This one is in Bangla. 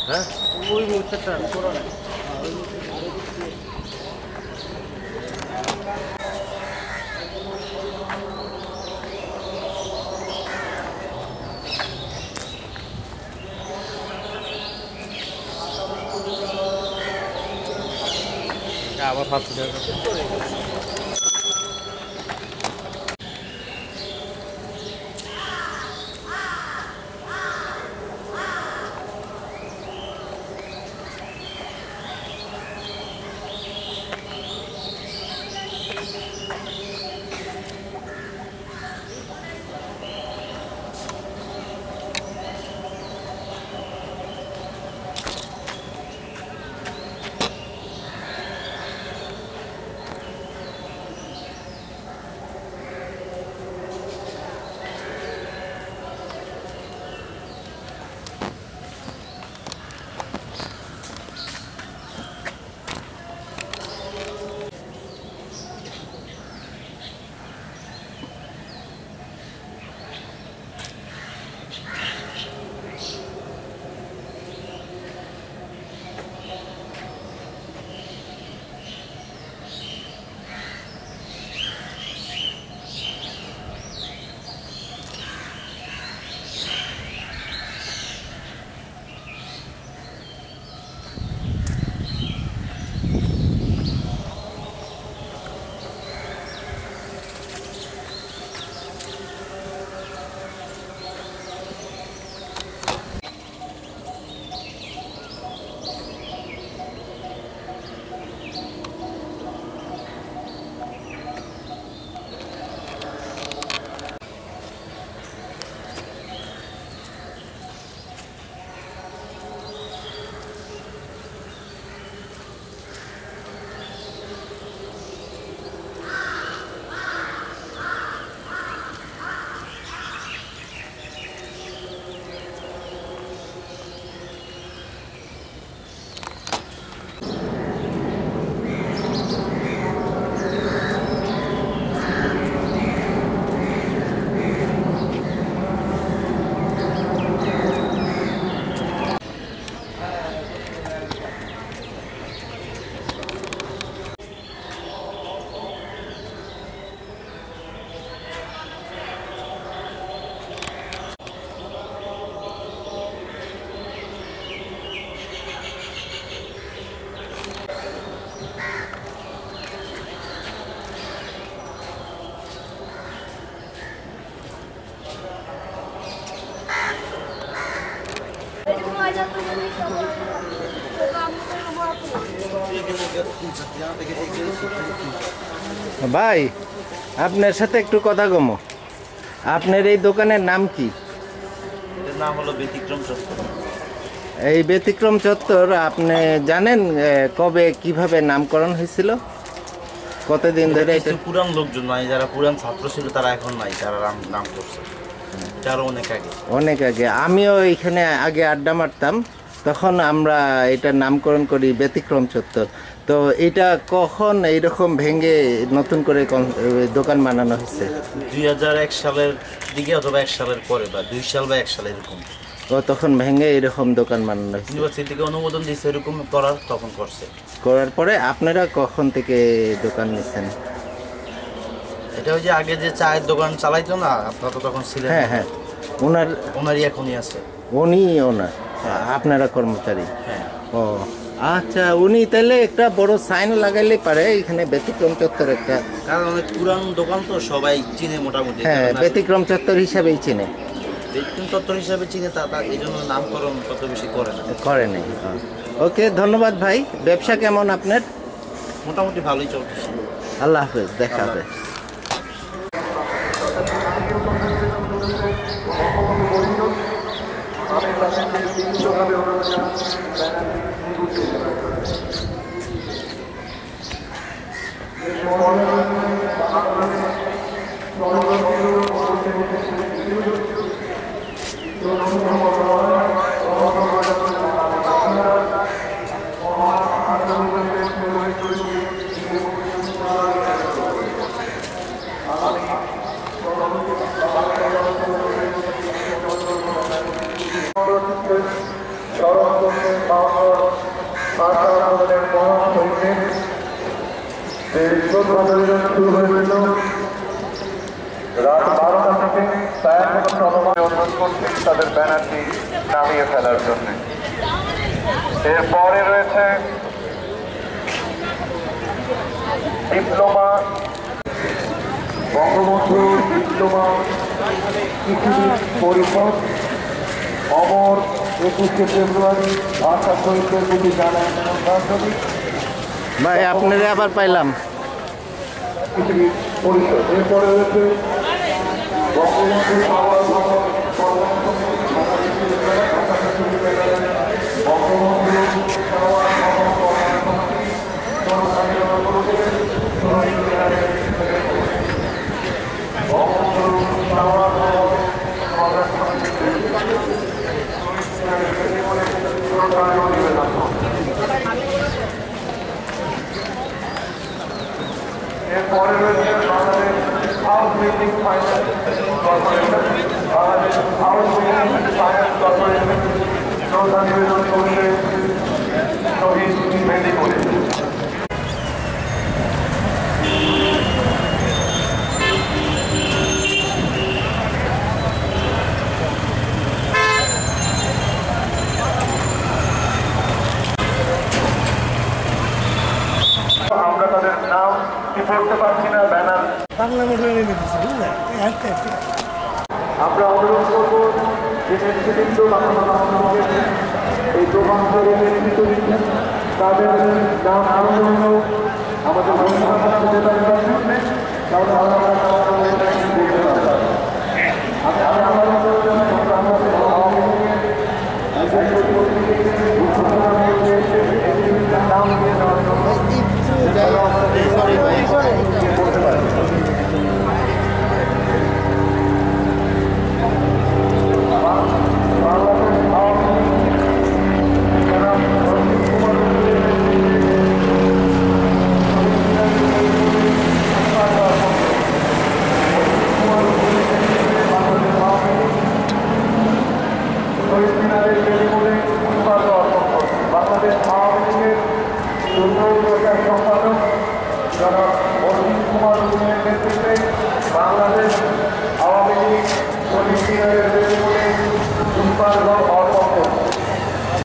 হ্যাঁ ওই মুহূর্তটা আবার 500 টাকা ভাই আপনার সাথে একটু কথা কমো। আপনার এই দোকানের নাম কি? এর নাম হলো ব্যতিক্রম চত্বর। এই ব্যতিক্রম চত্বর আপনি জানেন কবে কিভাবে নামকরণ হয়েছিল? কতদিন ধরে? কিছু পুরান লোকজন নাই, যারা পুরান ছাত্র ছিল তারা এখন নাই, তারা নাম করছে। এটা আরো অনেক আগে। অনেক আগে আমিও এখানে আগে আড্ডা মারতাম, তখন আমরা এটার নামকরণ করি ব্যতিক্রম চত্বর। তো এটা কখন এইরকম ভেঙে নতুন করে দোকান বানানো হয়েছে? 2001 সালের দিকে অথবা 1 সালের পরে, বা 2 সাল বা 1 সাল এরকম। ও তখন ভেঙে এরকম দোকান বানানো হয়েছে। ইউনিভার্সিটি থেকে অনুমোদন দিয়েছে এরকম করার, তখন করছে। করার পরে আপনারা কখন থেকে দোকান নিচ্ছেন? এটা ওই যে আগে যে চায়ের দোকান চালাইতো না, আপনারা তো তখন ছিলেন। হ্যাঁ হ্যাঁ, ওনারই এখনই আছে। উনি ওনার, আপনারা কর্মচারী? হ্যাঁ। ও আচ্ছা, উনি তাহলে একটা বড় সাইন লাগাইলে পারে এখানে ব্যতিক্রম চত্বর একটা, কারণ অনেক পুরান দোকান তো সবাই চিনে মোটামুটি। হ্যাঁ, ব্যতিক্রম চত্বর হিসাবেই চিনে। ব্যতিক্রম চত্বর হিসাবে চিনে, তা এই জন্য নামকরণ কত বেশি করে না। ওকে, ধন্যবাদ ভাই। ব্যবসা কেমন আপনার? মোটামুটি ভালোই চলছে। আল্লাহ হাফেজ, দেখা হবে। স্মরণ করতে বাংলার ভাষা আন্দোলনের মহান হইতে যে শ্রদ্ধা নিবেদন শুরু হয়েছিল রাত 12টা থেকে ছায়াপথ চলমান অনুরোধ করছি তাদের ব্যানারটি নামিয়ে ফেলার জন্য। এরপরে রয়েছে ডিপ্লোমা বঙ্গবন্ধু ডিপ্লোমা কৃষি পরিষদ অমর 21শে ফেব্রুয়ারি ভাষা শহীদদের প্রতি জানায় শ্রদ্ধাঞ্জলি। ভাই আপনারা আবার পাইলাম। কৃষি পরিষদ এরপরে রয়েছে বঙ্গবন্ধু আবাস ভবন এরপরে রয়েছে Bangladesh house building finance corporation, Bangladesh house building finance corporation শ্রদ্ধা নিবেদন করছে শহীদ মেদিনীপুরে। আমরা তাদের নাম কি পড়তে পারছি না, ব্যানার আমরা অনুরোধ করব যে নেতৃবৃন্দ এই প্রবন্ধের নেতৃত্ব দিচ্ছেন তাদের নাম জন্য আমাদের বাংলাদেশ আওয়ামী লীগের দুর্যোগ সম্পাদক জনাব অরবিন্দ কুমার রুমের নেতৃত্বে বাংলাদেশ আওয়ামী লীগ শহীদ মিনারের